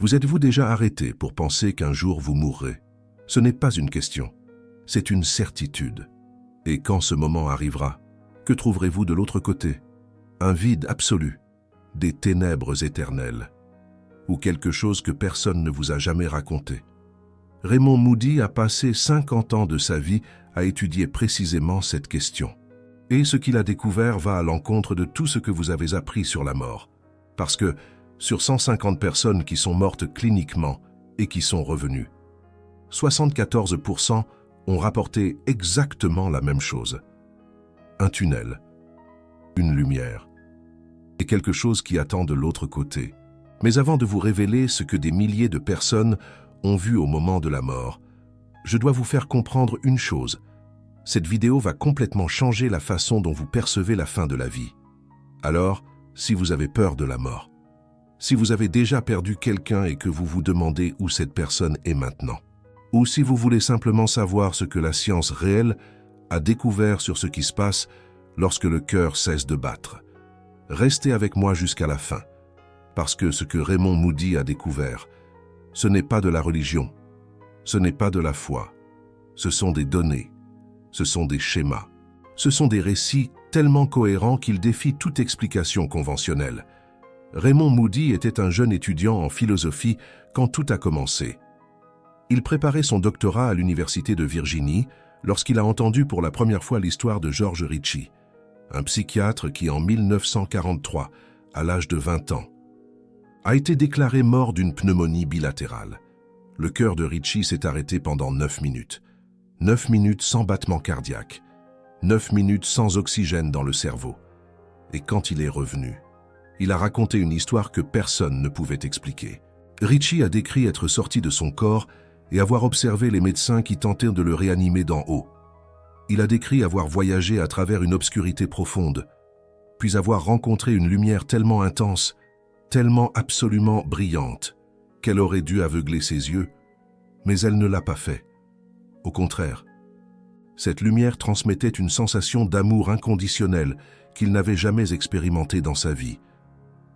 Vous êtes-vous déjà arrêté pour penser qu'un jour vous mourrez? Ce n'est pas une question, c'est une certitude. Et quand ce moment arrivera, que trouverez-vous de l'autre côté? Un vide absolu, des ténèbres éternelles, ou quelque chose que personne ne vous a jamais raconté. Raymond Moody a passé 50 ans de sa vie à étudier précisément cette question. Et ce qu'il a découvert va à l'encontre de tout ce que vous avez appris sur la mort. Parce que, sur 150 personnes qui sont mortes cliniquement et qui sont revenues, 74% ont rapporté exactement la même chose. Un tunnel, une lumière, et quelque chose qui attend de l'autre côté. Mais avant de vous révéler ce que des milliers de personnes ont vu au moment de la mort, je dois vous faire comprendre une chose. Cette vidéo va complètement changer la façon dont vous percevez la fin de la vie. Alors, si vous avez peur de la mort, si vous avez déjà perdu quelqu'un et que vous vous demandez où cette personne est maintenant, ou si vous voulez simplement savoir ce que la science réelle a découvert sur ce qui se passe lorsque le cœur cesse de battre, restez avec moi jusqu'à la fin, parce que ce que Raymond Moody a découvert, ce n'est pas de la religion, ce n'est pas de la foi, ce sont des données, ce sont des schémas, ce sont des récits tellement cohérents qu'ils défient toute explication conventionnelle. Raymond Moody était un jeune étudiant en philosophie quand tout a commencé. Il préparait son doctorat à l'Université de Virginie lorsqu'il a entendu pour la première fois l'histoire de George Ritchie, un psychiatre qui, en 1943, à l'âge de 20 ans, a été déclaré mort d'une pneumonie bilatérale. Le cœur de Ritchie s'est arrêté pendant 9 minutes. 9 minutes sans battement cardiaque. 9 minutes sans oxygène dans le cerveau. Et quand il est revenu, il a raconté une histoire que personne ne pouvait expliquer. Ritchie a décrit être sorti de son corps et avoir observé les médecins qui tentaient de le réanimer d'en haut. Il a décrit avoir voyagé à travers une obscurité profonde, puis avoir rencontré une lumière tellement intense, tellement absolument brillante, qu'elle aurait dû aveugler ses yeux, mais elle ne l'a pas fait. Au contraire, cette lumière transmettait une sensation d'amour inconditionnel qu'il n'avait jamais expérimenté dans sa vie.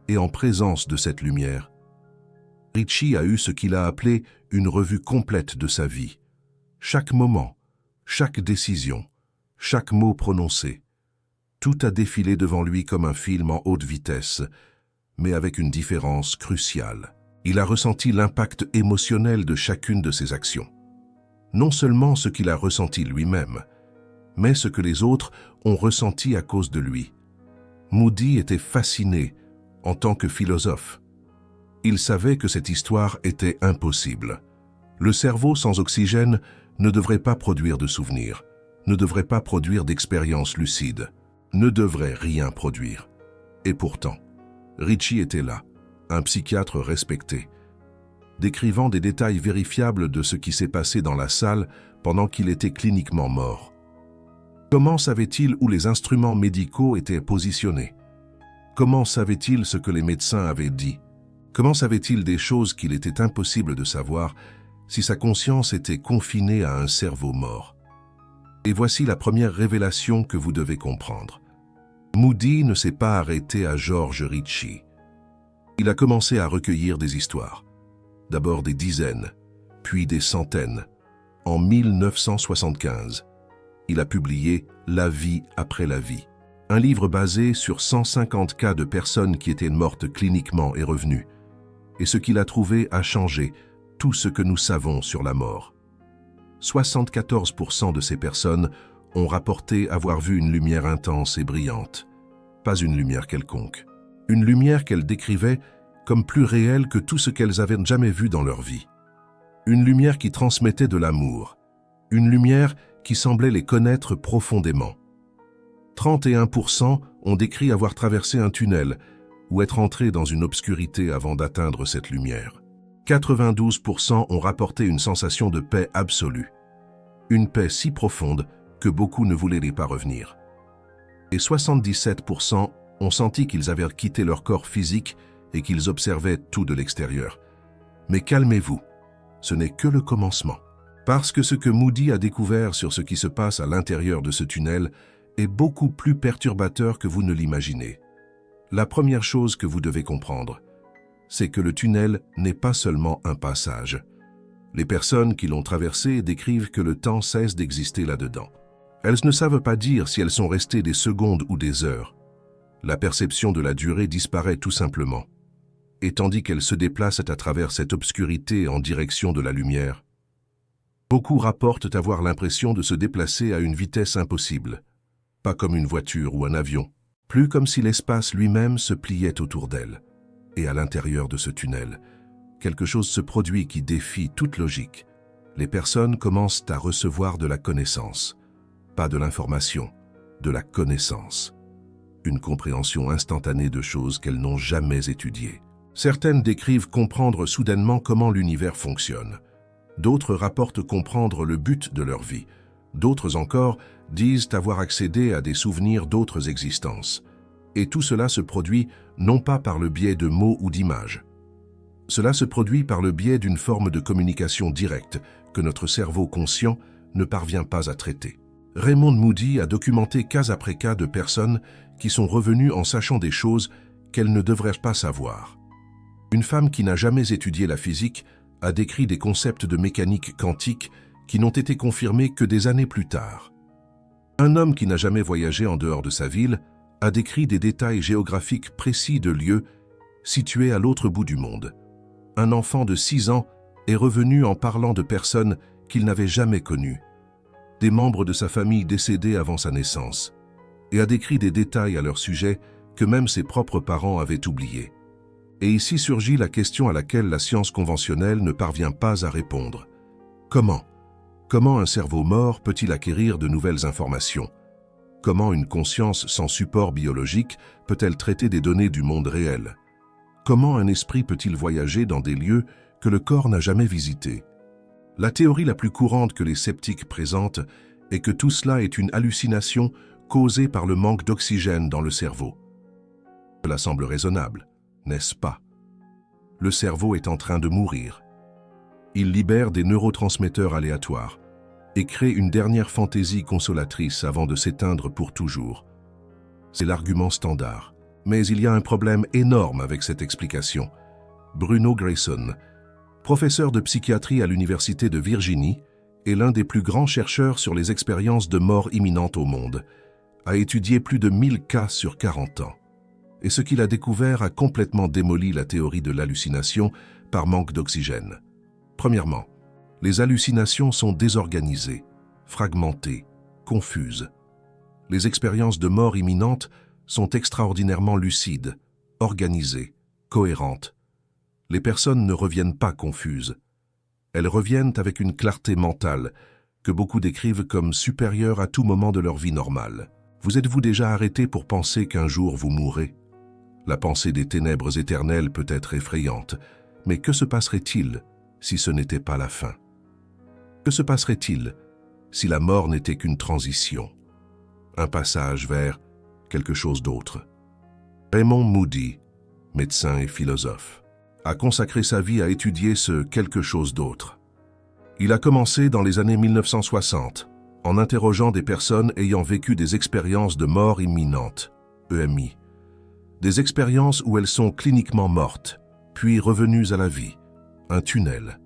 Et en présence de cette lumière, Ritchie a eu ce qu'il a appelé une revue complète de sa vie. Chaque moment, chaque décision, chaque mot prononcé, tout a défilé devant lui comme un film en haute vitesse, mais avec une différence cruciale. Il a ressenti l'impact émotionnel de chacune de ses actions. Non seulement ce qu'il a ressenti lui-même, mais ce que les autres ont ressenti à cause de lui. Moody était fasciné en tant que philosophe. Il savait que cette histoire était impossible. Le cerveau sans oxygène ne devrait pas produire de souvenirs, ne devrait pas produire d'expériences lucides, ne devrait rien produire. Et pourtant, Ritchie était là, un psychiatre respecté, décrivant des détails vérifiables de ce qui s'est passé dans la salle pendant qu'il était cliniquement mort. Comment savait-il où les instruments médicaux étaient positionnés? Comment savait-il ce que les médecins avaient dit? Comment savait-il des choses qu'il était impossible de savoir si sa conscience était confinée à un cerveau mort? Et voici la première révélation que vous devez comprendre. Moody ne s'est pas arrêté à George Ritchie. Il a commencé à recueillir des histoires. D'abord des dizaines, puis des centaines. En 1975, il a publié « La vie après la vie », un livre basé sur 150 cas de personnes qui étaient mortes cliniquement et revenues. Et ce qu'il a trouvé a changé tout ce que nous savons sur la mort. 74% de ces personnes ont rapporté avoir vu une lumière intense et brillante. Pas une lumière quelconque. Une lumière qu'elles décrivaient comme plus réelle que tout ce qu'elles avaient jamais vu dans leur vie. Une lumière qui transmettait de l'amour. Une lumière qui semblait les connaître profondément. 31% ont décrit avoir traversé un tunnel ou être entrés dans une obscurité avant d'atteindre cette lumière. 92% ont rapporté une sensation de paix absolue. Une paix si profonde que beaucoup ne voulaient pas revenir. Et 77% ont senti qu'ils avaient quitté leur corps physique et qu'ils observaient tout de l'extérieur. Mais calmez-vous, ce n'est que le commencement. Parce que ce que Moody a découvert sur ce qui se passe à l'intérieur de ce tunnel est beaucoup plus perturbateur que vous ne l'imaginez. La première chose que vous devez comprendre, c'est que le tunnel n'est pas seulement un passage. Les personnes qui l'ont traversé décrivent que le temps cesse d'exister là-dedans. Elles ne savent pas dire si elles sont restées des secondes ou des heures. La perception de la durée disparaît tout simplement. Et tandis qu'elles se déplacent à travers cette obscurité en direction de la lumière, beaucoup rapportent avoir l'impression de se déplacer à une vitesse impossible, pas comme une voiture ou un avion, plus comme si l'espace lui-même se pliait autour d'elles. Et à l'intérieur de ce tunnel, quelque chose se produit qui défie toute logique. Les personnes commencent à recevoir de la connaissance, pas de l'information, de la connaissance. Une compréhension instantanée de choses qu'elles n'ont jamais étudiées. Certaines décrivent comprendre soudainement comment l'univers fonctionne. D'autres rapportent comprendre le but de leur vie. D'autres encore disent avoir accédé à des souvenirs d'autres existences. Et tout cela se produit non pas par le biais de mots ou d'images. Cela se produit par le biais d'une forme de communication directe que notre cerveau conscient ne parvient pas à traiter. Raymond Moody a documenté cas après cas de personnes qui sont revenues en sachant des choses qu'elles ne devraient pas savoir. Une femme qui n'a jamais étudié la physique a décrit des concepts de mécanique quantique qui n'ont été confirmés que des années plus tard. Un homme qui n'a jamais voyagé en dehors de sa ville a décrit des détails géographiques précis de lieux situés à l'autre bout du monde. Un enfant de 6 ans est revenu en parlant de personnes qu'il n'avait jamais connues, des membres de sa famille décédés avant sa naissance, et a décrit des détails à leur sujet que même ses propres parents avaient oubliés. Et ici surgit la question à laquelle la science conventionnelle ne parvient pas à répondre. Comment un cerveau mort peut-il acquérir de nouvelles informations? Comment une conscience sans support biologique peut-elle traiter des données du monde réel? Comment un esprit peut-il voyager dans des lieux que le corps n'a jamais visités? La théorie la plus courante que les sceptiques présentent est que tout cela est une hallucination causée par le manque d'oxygène dans le cerveau. Cela semble raisonnable, n'est-ce pas? Le cerveau est en train de mourir. Il libère des neurotransmetteurs aléatoires et crée une dernière fantaisie consolatrice avant de s'éteindre pour toujours. C'est l'argument standard. Mais il y a un problème énorme avec cette explication. Bruno Grayson, professeur de psychiatrie à l'Université de Virginie, est l'un des plus grands chercheurs sur les expériences de mort imminente au monde, a étudié plus de 1000 cas sur 40 ans. Et ce qu'il a découvert a complètement démoli la théorie de l'hallucination par manque d'oxygène. Premièrement, les hallucinations sont désorganisées, fragmentées, confuses. Les expériences de mort imminente sont extraordinairement lucides, organisées, cohérentes. Les personnes ne reviennent pas confuses. Elles reviennent avec une clarté mentale que beaucoup décrivent comme supérieure à tout moment de leur vie normale. Vous êtes-vous déjà arrêté pour penser qu'un jour vous mourrez? La pensée des ténèbres éternelles peut être effrayante, mais que se passerait-il si ce n'était pas la fin? Que se passerait-il si la mort n'était qu'une transition, un passage vers quelque chose d'autre? Raymond Moody, médecin et philosophe, a consacré sa vie à étudier ce quelque chose d'autre. Il a commencé dans les années 1960, en interrogeant des personnes ayant vécu des expériences de mort imminente, EMI, des expériences où elles sont cliniquement mortes, puis revenues à la vie, un tunnel,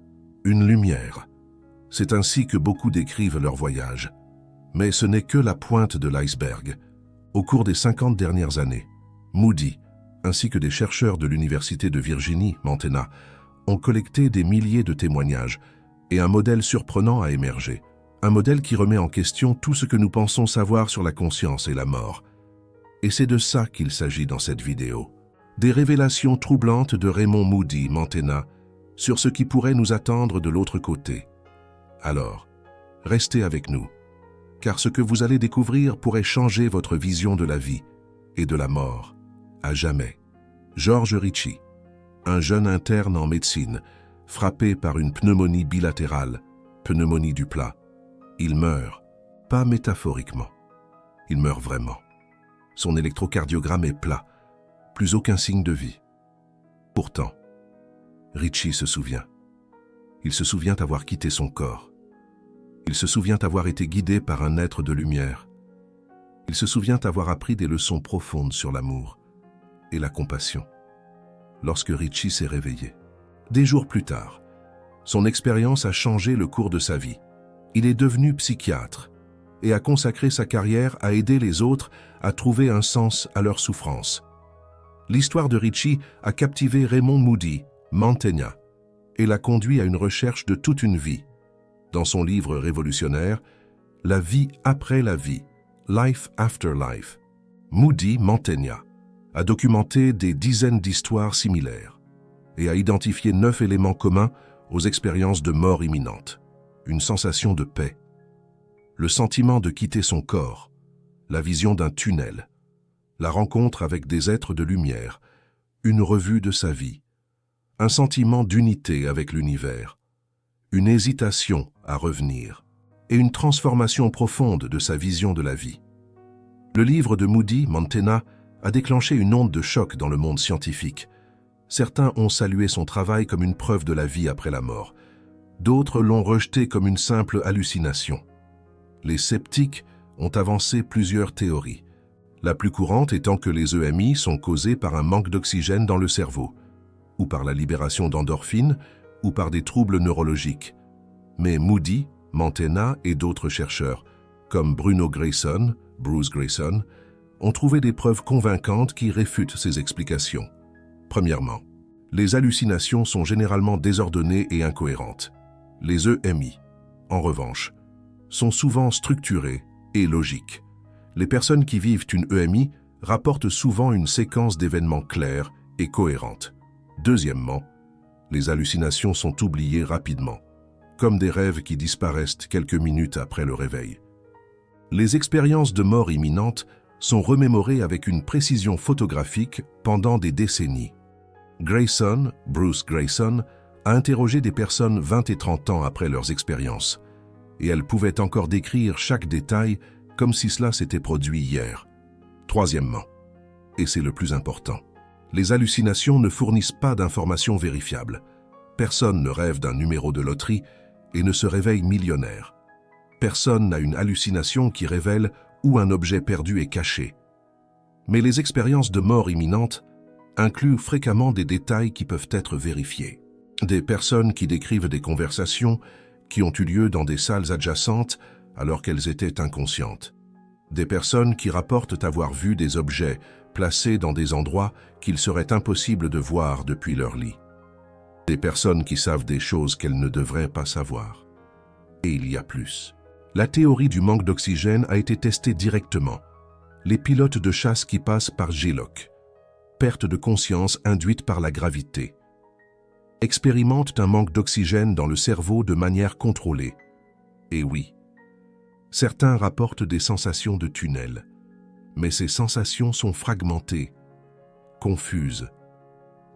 une lumière. C'est ainsi que beaucoup décrivent leur voyage. Mais ce n'est que la pointe de l'iceberg. Au cours des 50 dernières années, Moody, ainsi que des chercheurs de l'Université de Virginie, Montana, ont collecté des milliers de témoignages et un modèle surprenant a émergé. Un modèle qui remet en question tout ce que nous pensons savoir sur la conscience et la mort. Et c'est de ça qu'il s'agit dans cette vidéo. Des révélations troublantes de Raymond Moody, Montana, sur ce qui pourrait nous attendre de l'autre côté. Alors, restez avec nous, car ce que vous allez découvrir pourrait changer votre vision de la vie et de la mort, à jamais. George Ritchie, un jeune interne en médecine, frappé par une pneumonie bilatérale, pneumonie du plat. Il meurt, pas métaphoriquement, il meurt vraiment. Son électrocardiogramme est plat, plus aucun signe de vie. Pourtant, Ritchie se souvient. Il se souvient avoir quitté son corps. Il se souvient avoir été guidé par un être de lumière. Il se souvient avoir appris des leçons profondes sur l'amour et la compassion. lorsque Richie s'est réveillé. Des jours plus tard, son expérience a changé le cours de sa vie. Il est devenu psychiatre et a consacré sa carrière à aider les autres à trouver un sens à leur souffrance. L'histoire de Richie a captivé Raymond Moody, Mantegna, et l'a conduit à une recherche de toute une vie. Dans son livre révolutionnaire, La vie après la vie, Life After Life, Moody Mantegna a documenté des dizaines d'histoires similaires et a identifié 9 éléments communs aux expériences de mort imminente. Une sensation de paix, le sentiment de quitter son corps, la vision d'un tunnel, la rencontre avec des êtres de lumière, une revue de sa vie, un sentiment d'unité avec l'univers, une hésitation à revenir et une transformation profonde de sa vision de la vie. Le livre de Moody Mantegna a déclenché une onde de choc dans le monde scientifique. Certains ont salué son travail comme une preuve de la vie après la mort. D'autres l'ont rejeté comme une simple hallucination. Les sceptiques ont avancé plusieurs théories, la plus courante étant que les EMI sont causés par un manque d'oxygène dans le cerveau, ou par la libération d'endorphines, ou par des troubles neurologiques. Mais Moody, Mantegna et d'autres chercheurs, comme Bruce Greyson, ont trouvé des preuves convaincantes qui réfutent ces explications. Premièrement, les hallucinations sont généralement désordonnées et incohérentes. Les EMI, en revanche, sont souvent structurées et logiques. Les personnes qui vivent une EMI rapportent souvent une séquence d'événements clairs et cohérentes. Deuxièmement, les hallucinations sont oubliées rapidement, comme des rêves qui disparaissent quelques minutes après le réveil. Les expériences de mort imminente sont remémorées avec une précision photographique pendant des décennies. Bruce Greyson, a interrogé des personnes 20 et 30 ans après leurs expériences, et elles pouvaient encore décrire chaque détail comme si cela s'était produit hier. Troisièmement, et c'est le plus important, les hallucinations ne fournissent pas d'informations vérifiables. Personne ne rêve d'un numéro de loterie et ne se réveille millionnaire. Personne n'a une hallucination qui révèle où un objet perdu est caché. Mais les expériences de mort imminente incluent fréquemment des détails qui peuvent être vérifiés. Des personnes qui décrivent des conversations qui ont eu lieu dans des salles adjacentes alors qu'elles étaient inconscientes. Des personnes qui rapportent avoir vu des objets placés dans des endroits qu'il serait impossible de voir depuis leur lit. Des personnes qui savent des choses qu'elles ne devraient pas savoir. Et il y a plus. La théorie du manque d'oxygène a été testée directement. Les pilotes de chasse qui passent par GLOC, perte de conscience induite par la gravité, expérimentent un manque d'oxygène dans le cerveau de manière contrôlée. Et oui, certains rapportent des sensations de tunnel, mais ces sensations sont fragmentées, confuses,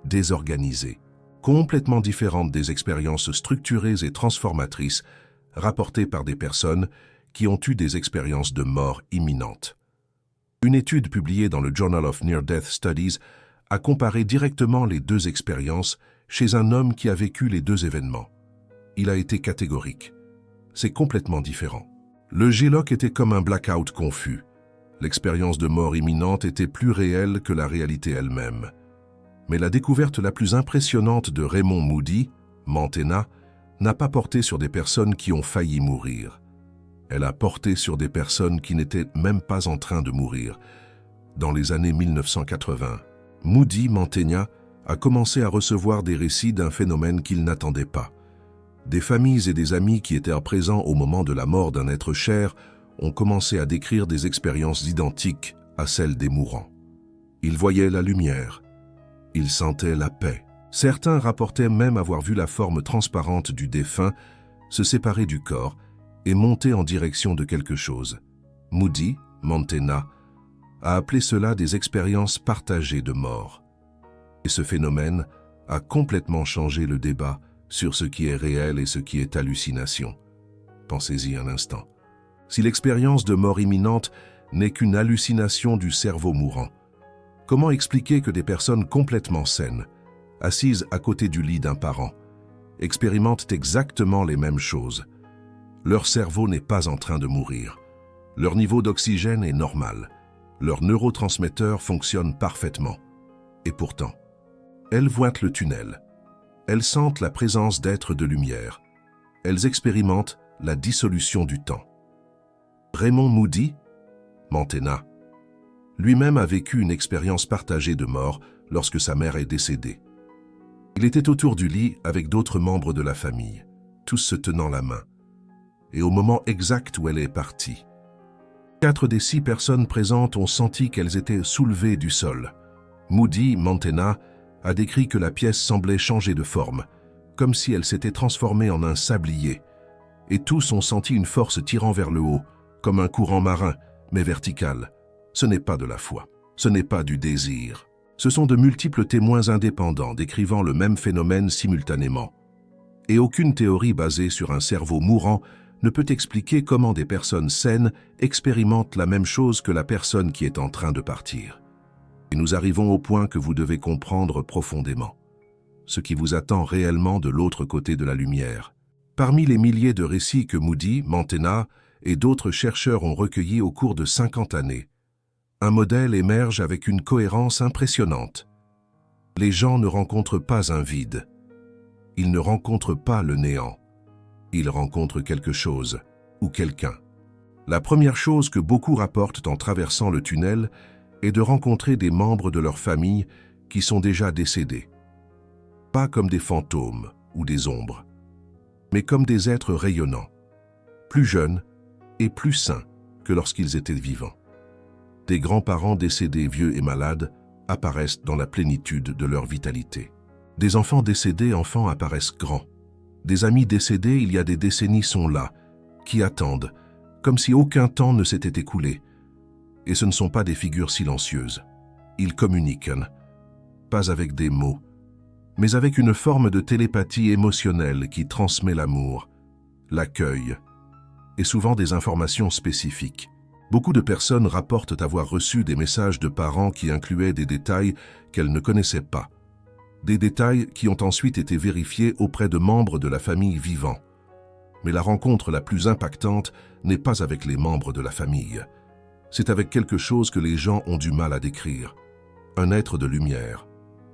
désorganisées, complètement différentes des expériences structurées et transformatrices rapportées par des personnes qui ont eu des expériences de mort imminente. Une étude publiée dans le Journal of Near-Death Studies a comparé directement les deux expériences chez un homme qui a vécu les deux événements. Il a été catégorique. C'est complètement différent. Le GLOC était comme un blackout confus. L'expérience de mort imminente était plus réelle que la réalité elle-même. Mais la découverte la plus impressionnante de Raymond Moody, Mantegna, n'a pas porté sur des personnes qui ont failli mourir. Elle a porté sur des personnes qui n'étaient même pas en train de mourir. Dans les années 1980, Moody Mantegna a commencé à recevoir des récits d'un phénomène qu'il n'attendait pas. Des familles et des amis qui étaient présents au moment de la mort d'un être cher ont commencé à décrire des expériences identiques à celles des mourants. Ils voyaient la lumière. Ils sentaient la paix. Certains rapportaient même avoir vu la forme transparente du défunt se séparer du corps et monter en direction de quelque chose. Moody Mantegna a appelé cela des expériences partagées de mort. Et ce phénomène a complètement changé le débat sur ce qui est réel et ce qui est hallucination. Pensez-y un instant. Si l'expérience de mort imminente n'est qu'une hallucination du cerveau mourant, comment expliquer que des personnes complètement saines, assises à côté du lit d'un parent, expérimentent exactement les mêmes choses? Leur cerveau n'est pas en train de mourir. Leur niveau d'oxygène est normal. Leurs neurotransmetteurs fonctionnent parfaitement. Et pourtant, elles voient le tunnel. Elles sentent la présence d'êtres de lumière. Elles expérimentent la dissolution du temps. Raymond Moody, Manténa, lui-même a vécu une expérience partagée de mort lorsque sa mère est décédée. Il était autour du lit avec d'autres membres de la famille, tous se tenant la main. Et au moment exact où elle est partie, 4 des 6 personnes présentes ont senti qu'elles étaient soulevées du sol. Moody, Manténa, a décrit que la pièce semblait changer de forme, comme si elle s'était transformée en un sablier. Et tous ont senti une force tirant vers le haut, comme un courant marin, mais vertical. Ce n'est pas de la foi, ce n'est pas du désir. Ce sont de multiples témoins indépendants décrivant le même phénomène simultanément. Et aucune théorie basée sur un cerveau mourant ne peut expliquer comment des personnes saines expérimentent la même chose que la personne qui est en train de partir. Et nous arrivons au point que vous devez comprendre profondément ce qui vous attend réellement de l'autre côté de la lumière. Parmi les milliers de récits que Moody, Manténa et d'autres chercheurs ont recueillis au cours de 50 années, un modèle émerge avec une cohérence impressionnante. Les gens ne rencontrent pas un vide. Ils ne rencontrent pas le néant. Ils rencontrent quelque chose ou quelqu'un. La première chose que beaucoup rapportent en traversant le tunnel est de rencontrer des membres de leur famille qui sont déjà décédés. Pas comme des fantômes ou des ombres, mais comme des êtres rayonnants, plus jeunes et plus sains que lorsqu'ils étaient vivants. Des grands-parents décédés vieux et malades apparaissent dans la plénitude de leur vitalité. Des enfants décédés enfants apparaissent grands. Des amis décédés il y a des décennies sont là, qui attendent, comme si aucun temps ne s'était écoulé. Et ce ne sont pas des figures silencieuses. Ils communiquent, pas avec des mots, mais avec une forme de télépathie émotionnelle qui transmet l'amour, l'accueil, et souvent des informations spécifiques. Beaucoup de personnes rapportent avoir reçu des messages de parents qui incluaient des détails qu'elles ne connaissaient pas. Des détails qui ont ensuite été vérifiés auprès de membres de la famille vivants. Mais la rencontre la plus impactante n'est pas avec les membres de la famille. C'est avec quelque chose que les gens ont du mal à décrire. Un être de lumière,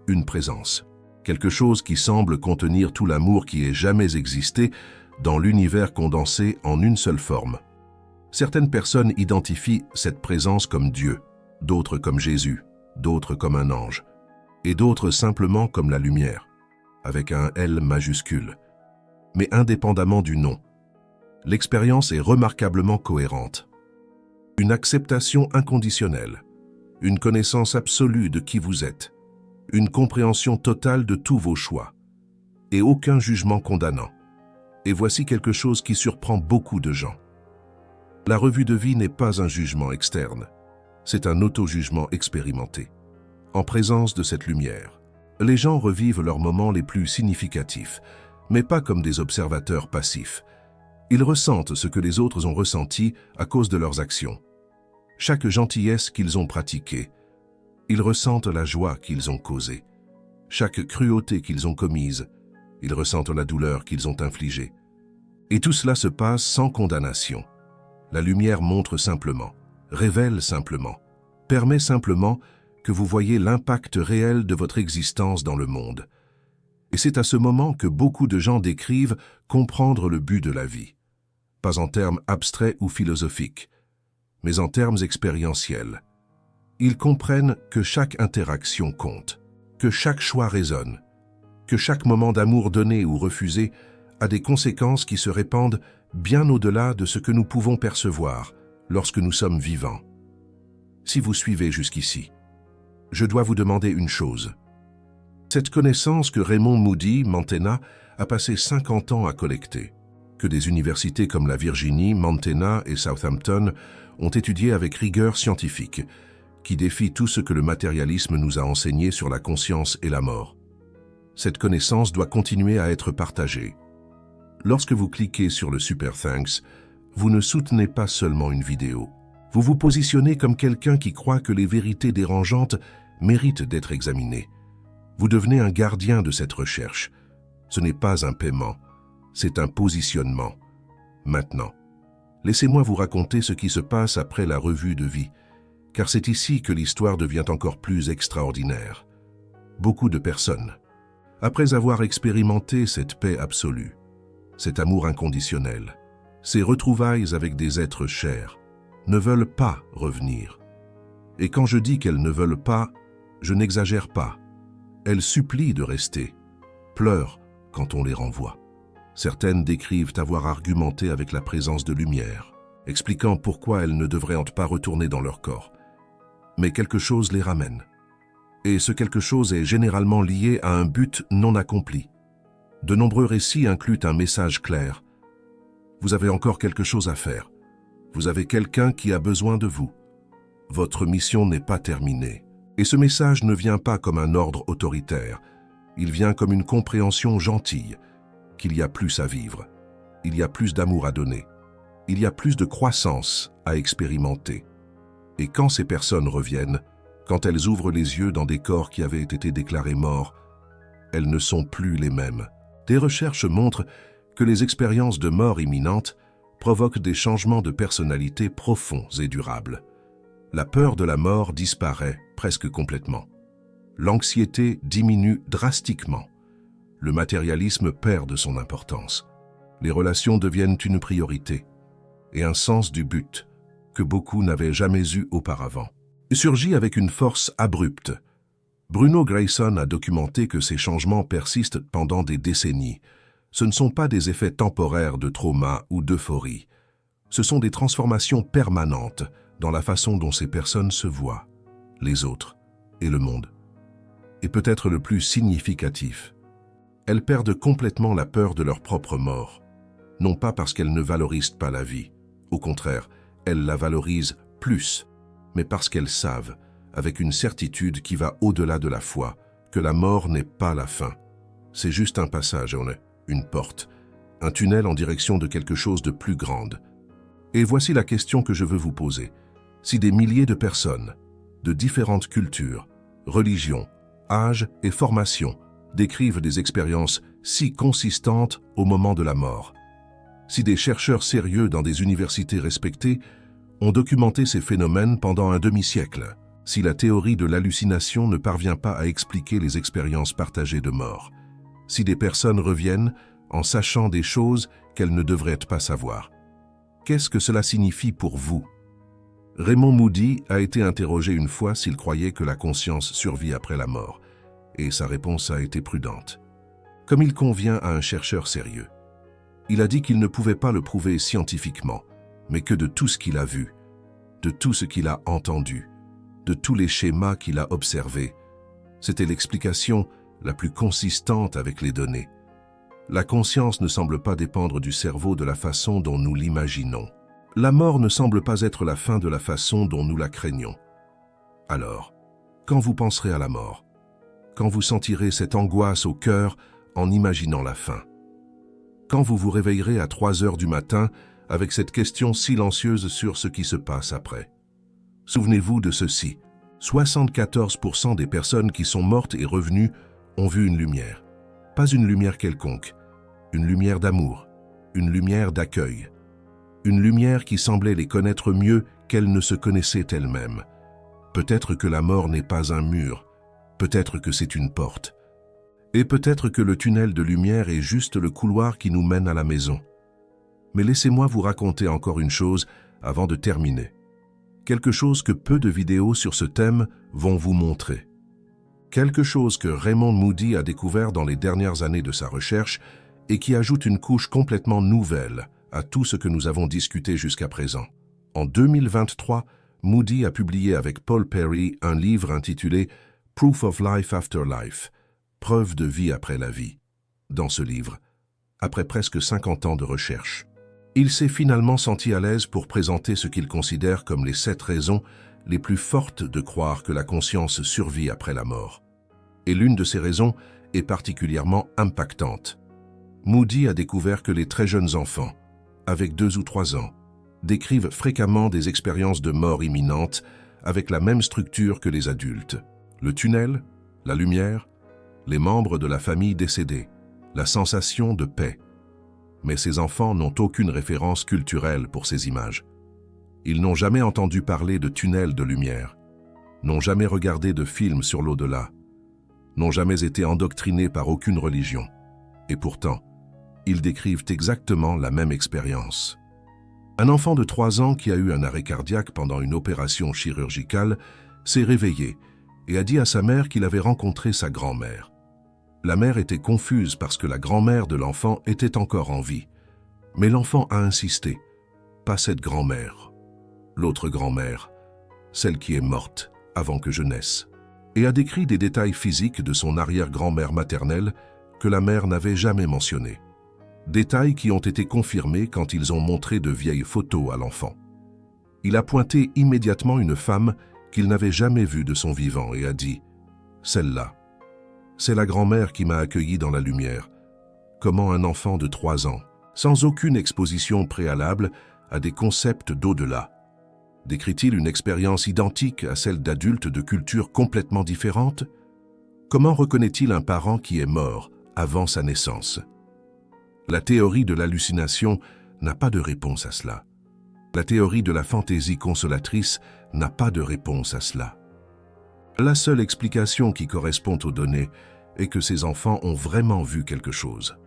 une présence. Quelque chose qui semble contenir tout l'amour qui ait jamais existé dans l'univers condensé en une seule forme. Certaines personnes identifient cette présence comme Dieu, d'autres comme Jésus, d'autres comme un ange, et d'autres simplement comme la lumière, avec un L majuscule. Mais indépendamment du nom, l'expérience est remarquablement cohérente. Une acceptation inconditionnelle, une connaissance absolue de qui vous êtes, une compréhension totale de tous vos choix, et aucun jugement condamnant. Et voici quelque chose qui surprend beaucoup de gens. La revue de vie n'est pas un jugement externe, c'est un auto-jugement expérimenté. En présence de cette lumière, les gens revivent leurs moments les plus significatifs, mais pas comme des observateurs passifs. Ils ressentent ce que les autres ont ressenti à cause de leurs actions. Chaque gentillesse qu'ils ont pratiquée, ils ressentent la joie qu'ils ont causée. Chaque cruauté qu'ils ont commise, ils ressentent la douleur qu'ils ont infligée. Et tout cela se passe sans condamnation. La lumière montre simplement, révèle simplement, permet simplement que vous voyez l'impact réel de votre existence dans le monde. Et c'est à ce moment que beaucoup de gens décrivent comprendre le but de la vie. Pas en termes abstraits ou philosophiques, mais en termes expérientiels. Ils comprennent que chaque interaction compte, que chaque choix résonne, que chaque moment d'amour donné ou refusé a des conséquences qui se répandent bien au-delà de ce que nous pouvons percevoir lorsque nous sommes vivants. Si vous suivez jusqu'ici, je dois vous demander une chose. Cette connaissance que Raymond Moody, Manténa, a passé 50 ans à collecter, que des universités comme la Virginie, Manténa et Southampton ont étudié avec rigueur scientifique, qui défie tout ce que le matérialisme nous a enseigné sur la conscience et la mort. Cette connaissance doit continuer à être partagée. Lorsque vous cliquez sur le Super Thanks, vous ne soutenez pas seulement une vidéo. Vous vous positionnez comme quelqu'un qui croit que les vérités dérangeantes méritent d'être examinées. Vous devenez un gardien de cette recherche. Ce n'est pas un paiement, c'est un positionnement. Maintenant, laissez-moi vous raconter ce qui se passe après la revue de vie, car c'est ici que l'histoire devient encore plus extraordinaire. beaucoup de personnes, après avoir expérimenté cette paix absolue, cet amour inconditionnel, ces retrouvailles avec des êtres chers, ne veulent pas revenir. Et quand je dis qu'elles ne veulent pas, je n'exagère pas. Elles supplient de rester, pleurent quand on les renvoie. Certaines décrivent avoir argumenté avec la présence de lumière, expliquant pourquoi elles ne devraient pas retourner dans leur corps. Mais quelque chose les ramène. Et ce quelque chose est généralement lié à un but non accompli. De nombreux récits incluent un message clair. Vous avez encore quelque chose à faire. Vous avez quelqu'un qui a besoin de vous. Votre mission n'est pas terminée. Et ce message ne vient pas comme un ordre autoritaire. Il vient comme une compréhension gentille, qu'il y a plus à vivre. Il y a plus d'amour à donner. Il y a plus de croissance à expérimenter. Et quand ces personnes reviennent, quand elles ouvrent les yeux dans des corps qui avaient été déclarés morts, elles ne sont plus les mêmes. Des recherches montrent que les expériences de mort imminente provoquent des changements de personnalité profonds et durables. La peur de la mort disparaît presque complètement. L'anxiété diminue drastiquement. Le matérialisme perd de son importance. Les relations deviennent une priorité et un sens du but que beaucoup n'avaient jamais eu auparavant. Surgit avec une force abrupte. Bruno Greyson a documenté que ces changements persistent pendant des décennies. Ce ne sont pas des effets temporaires de trauma ou d'euphorie. Ce sont des transformations permanentes dans la façon dont ces personnes se voient, les autres et le monde. Et peut-être le plus significatif, elles perdent complètement la peur de leur propre mort, non pas parce qu'elles ne valorisent pas la vie, au contraire, elles la valorisent plus, mais parce qu'elles savent, avec une certitude qui va au-delà de la foi, que la mort n'est pas la fin. C'est juste un passage, une porte, un tunnel en direction de quelque chose de plus grande. Et voici la question que je veux vous poser. Si des milliers de personnes, de différentes cultures, religions, âges et formations, décrivent des expériences si consistantes au moment de la mort, si des chercheurs sérieux dans des universités respectées ont documenté ces phénomènes pendant un demi-siècle, si la théorie de l'hallucination ne parvient pas à expliquer les expériences partagées de mort, si des personnes reviennent en sachant des choses qu'elles ne devraient pas savoir, qu'est-ce que cela signifie pour vous? Raymond Moody a été interrogé une fois s'il croyait que la conscience survit après la mort, et sa réponse a été prudente. Comme il convient à un chercheur sérieux. Il a dit qu'il ne pouvait pas le prouver scientifiquement, mais que de tout ce qu'il a vu, de tout ce qu'il a entendu, de tous les schémas qu'il a observés, c'était l'explication la plus consistante avec les données. La conscience ne semble pas dépendre du cerveau de la façon dont nous l'imaginons. La mort ne semble pas être la fin de la façon dont nous la craignons. Alors, quand vous penserez à la mort, quand vous sentirez cette angoisse au cœur en imaginant la fin, quand vous vous réveillerez à 3 heures du matin avec cette question silencieuse sur ce qui se passe après. Souvenez-vous de ceci, 74% des personnes qui sont mortes et revenues ont vu une lumière. Pas une lumière quelconque, une lumière d'amour, une lumière d'accueil, une lumière qui semblait les connaître mieux qu'elles ne se connaissaient elles-mêmes. Peut-être que la mort n'est pas un mur, peut-être que c'est une porte. Et peut-être que le tunnel de lumière est juste le couloir qui nous mène à la maison. Mais laissez-moi vous raconter encore une chose avant de terminer. Quelque chose que peu de vidéos sur ce thème vont vous montrer. Quelque chose que Raymond Moody a découvert dans les dernières années de sa recherche et qui ajoute une couche complètement nouvelle à tout ce que nous avons discuté jusqu'à présent. En 2023, Moody a publié avec Paul Perry un livre intitulé « Proof of Life After Life », Preuve de vie après la vie. Dans ce livre, après presque 50 ans de recherche, il s'est finalement senti à l'aise pour présenter ce qu'il considère comme les 7 raisons les plus fortes de croire que la conscience survit après la mort. Et l'une de ces raisons est particulièrement impactante. Moody a découvert que les très jeunes enfants, avec 2 ou 3 ans, décrivent fréquemment des expériences de mort imminente avec la même structure que les adultes. Le tunnel, la lumière, les membres de la famille décédés, la sensation de paix. Mais ces enfants n'ont aucune référence culturelle pour ces images. Ils n'ont jamais entendu parler de tunnels de lumière, n'ont jamais regardé de films sur l'au-delà, n'ont jamais été endoctrinés par aucune religion. Et pourtant, ils décrivent exactement la même expérience. Un enfant de 3 ans qui a eu un arrêt cardiaque pendant une opération chirurgicale s'est réveillé et a dit à sa mère qu'il avait rencontré sa grand-mère. La mère était confuse parce que la grand-mère de l'enfant était encore en vie. Mais l'enfant a insisté. Pas cette grand-mère. L'autre grand-mère, celle qui est morte avant que je naisse. Et a décrit des détails physiques de son arrière-grand-mère maternelle que la mère n'avait jamais mentionnés. Détails qui ont été confirmés quand ils ont montré de vieilles photos à l'enfant. Il a pointé immédiatement une femme qu'il n'avait jamais vue de son vivant et a dit « Celle-là, c'est la grand-mère qui m'a accueilli dans la lumière, comment un enfant de 3 ans, sans aucune exposition préalable à des concepts d'au-delà. Décrit-il une expérience identique à celle d'adultes de cultures complètement différentes? Comment reconnaît-il un parent qui est mort avant sa naissance? La théorie de l'hallucination n'a pas de réponse à cela. La théorie de la fantaisie consolatrice n'a pas de réponse à cela. La seule explication qui correspond aux données est que ces enfants ont vraiment vu quelque chose,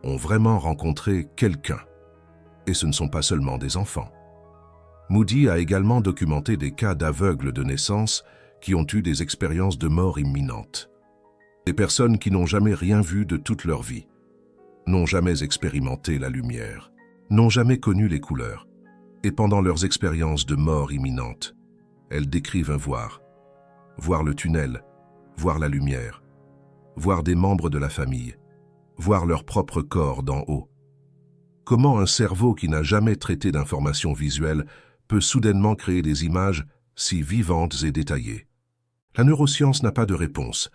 ont vraiment rencontré quelqu'un. Et ce ne sont pas seulement des enfants. Moody a également documenté des cas d'aveugles de naissance qui ont eu des expériences de mort imminente. Des personnes qui n'ont jamais rien vu de toute leur vie, n'ont jamais expérimenté la lumière, n'ont jamais connu les couleurs. Et pendant leurs expériences de mort imminente, elles décrivent un voir le tunnel, voir la lumière, voir des membres de la famille, voir leur propre corps d'en haut. Comment un cerveau qui n'a jamais traité d'informations visuelles peut soudainement créer des images si vivantes et détaillées? La neuroscience n'a pas de réponse,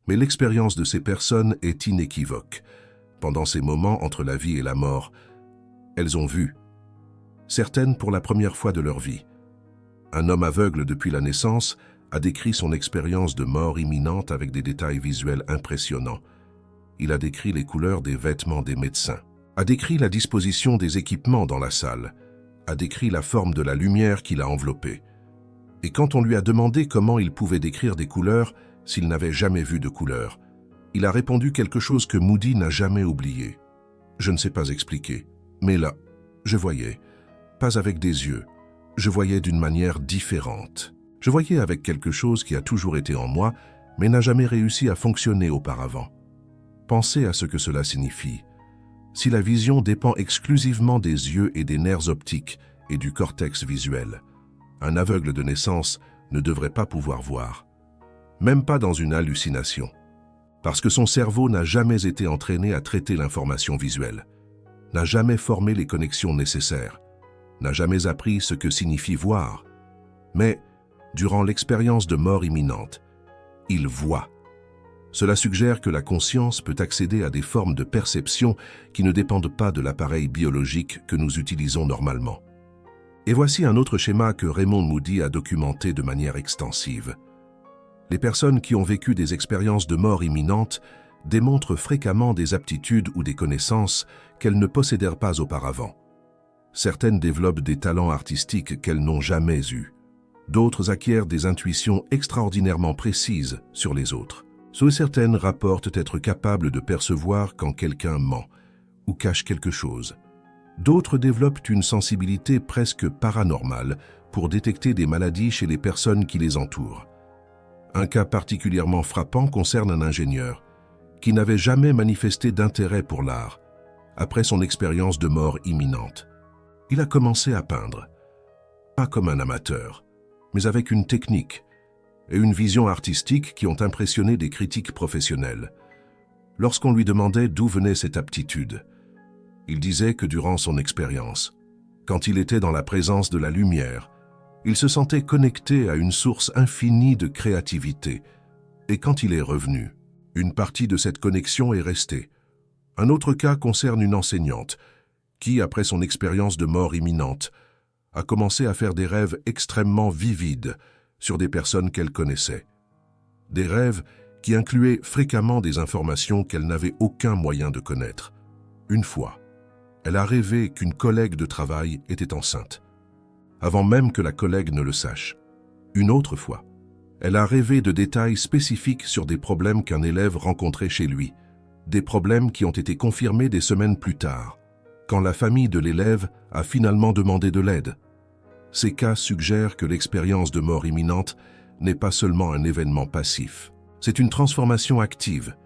mais l'expérience de ces personnes est inéquivoque. Pendant ces moments entre la vie et la mort, elles ont vu, certaines pour la première fois de leur vie. Un homme aveugle depuis la naissance a décrit son expérience de mort imminente avec des détails visuels impressionnants. Il a décrit les couleurs des vêtements des médecins, a décrit la disposition des équipements dans la salle, a décrit la forme de la lumière qui l'a enveloppé. Et quand on lui a demandé comment il pouvait décrire des couleurs s'il n'avait jamais vu de couleurs, il a répondu quelque chose que Moody n'a jamais oublié. Je ne sais pas expliquer, mais là, je voyais, pas avec des yeux, je voyais d'une manière différente. Je voyais avec quelque chose qui a toujours été en moi, mais n'a jamais réussi à fonctionner auparavant. Pensez à ce que cela signifie. Si la vision dépend exclusivement des yeux et des nerfs optiques et du cortex visuel, un aveugle de naissance ne devrait pas pouvoir voir, même pas dans une hallucination, parce que son cerveau n'a jamais été entraîné à traiter l'information visuelle, n'a jamais formé les connexions nécessaires, n'a jamais appris ce que signifie voir. Mais, durant l'expérience de mort imminente, il voit. Cela suggère que la conscience peut accéder à des formes de perception qui ne dépendent pas de l'appareil biologique que nous utilisons normalement. Et voici un autre schéma que Raymond Moody a documenté de manière extensive. Les personnes qui ont vécu des expériences de mort imminente démontrent fréquemment des aptitudes ou des connaissances qu'elles ne possédèrent pas auparavant. Certaines développent des talents artistiques qu'elles n'ont jamais eus. D'autres acquièrent des intuitions extraordinairement précises sur les autres. Certaines rapportent être capables de percevoir quand quelqu'un ment ou cache quelque chose. D'autres développent une sensibilité presque paranormale pour détecter des maladies chez les personnes qui les entourent. Un cas particulièrement frappant concerne un ingénieur qui n'avait jamais manifesté d'intérêt pour l'art après son expérience de mort imminente. Il a commencé à peindre, pas comme un amateur, mais avec une technique et une vision artistique qui ont impressionné des critiques professionnels. Lorsqu'on lui demandait d'où venait cette aptitude, il disait que durant son expérience, quand il était dans la présence de la lumière, il se sentait connecté à une source infinie de créativité, et quand il est revenu, une partie de cette connexion est restée. Un autre cas concerne une enseignante qui, après son expérience de mort imminente, a commencé à faire des rêves extrêmement vivides sur des personnes qu'elle connaissait. Des rêves qui incluaient fréquemment des informations qu'elle n'avait aucun moyen de connaître. Une fois, elle a rêvé qu'une collègue de travail était enceinte, avant même que la collègue ne le sache. Une autre fois, Elle a rêvé de détails spécifiques sur des problèmes qu'un élève rencontrait chez lui, des problèmes qui ont été confirmés des semaines plus tard, quand la famille de l'élève a finalement demandé de l'aide. Ces cas suggèrent que l'expérience de mort imminente n'est pas seulement un événement passif. C'est une transformation active.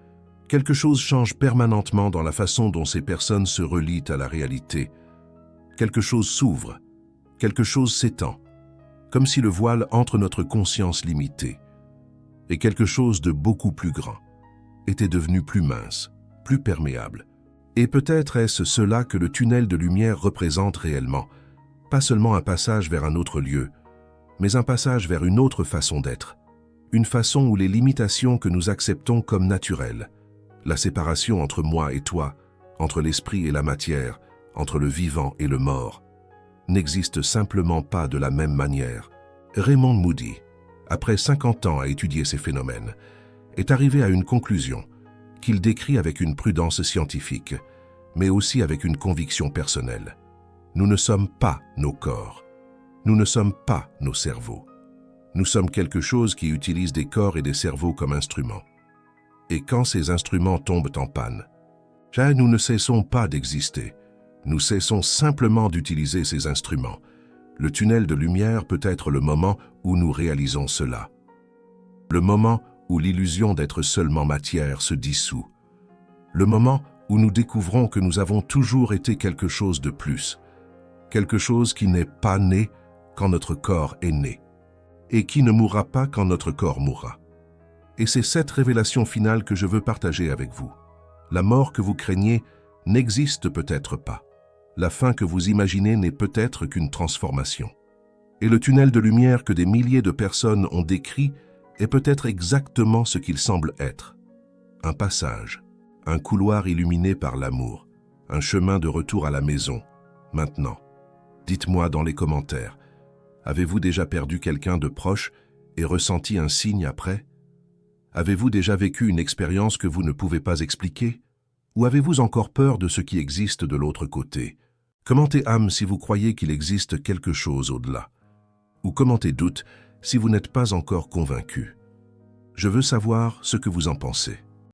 Quelque chose change permanentement dans la façon dont ces personnes se relient à la réalité. Quelque chose s'ouvre, quelque chose s'étend, comme si le voile entre notre conscience limitée. Et quelque chose de beaucoup plus grand était devenu plus mince, plus perméable. Et peut-être est-ce cela que le tunnel de lumière représente réellement, pas seulement un passage vers un autre lieu, mais un passage vers une autre façon d'être, une façon où les limitations que nous acceptons comme naturelles, la séparation entre moi et toi, entre l'esprit et la matière, entre le vivant et le mort, n'existent simplement pas de la même manière. Raymond Moody, après 50 ans à étudier ces phénomènes, est arrivé à une conclusion qu'il décrit avec une prudence scientifique, mais aussi avec une conviction personnelle. Nous ne sommes pas nos corps. Nous ne sommes pas nos cerveaux. Nous sommes quelque chose qui utilise des corps et des cerveaux comme instruments. Et quand ces instruments tombent en panne, nous ne cessons pas d'exister. Nous cessons simplement d'utiliser ces instruments. Le tunnel de lumière peut être le moment où nous réalisons cela. Le moment où l'illusion d'être seulement matière se dissout. Le moment où nous découvrons que nous avons toujours été quelque chose de plus. Quelque chose qui n'est pas né quand notre corps est né. Et qui ne mourra pas quand notre corps mourra. Et c'est cette révélation finale que je veux partager avec vous. La mort que vous craignez n'existe peut-être pas. La fin que vous imaginez n'est peut-être qu'une transformation. Et le tunnel de lumière que des milliers de personnes ont décrit est peut-être exactement ce qu'il semble être. Un passage, un couloir illuminé par l'amour, un chemin de retour à la maison. Maintenant, dites-moi dans les commentaires, avez-vous déjà perdu quelqu'un de proche et ressenti un signe après? Avez-vous déjà vécu une expérience que vous ne pouvez pas expliquer? Ou avez-vous encore peur de ce qui existe de l'autre côté? Commentez âme si vous croyez qu'il existe quelque chose au-delà. Ou commentez doute si vous n'êtes pas encore convaincu. Je veux savoir ce que vous en pensez.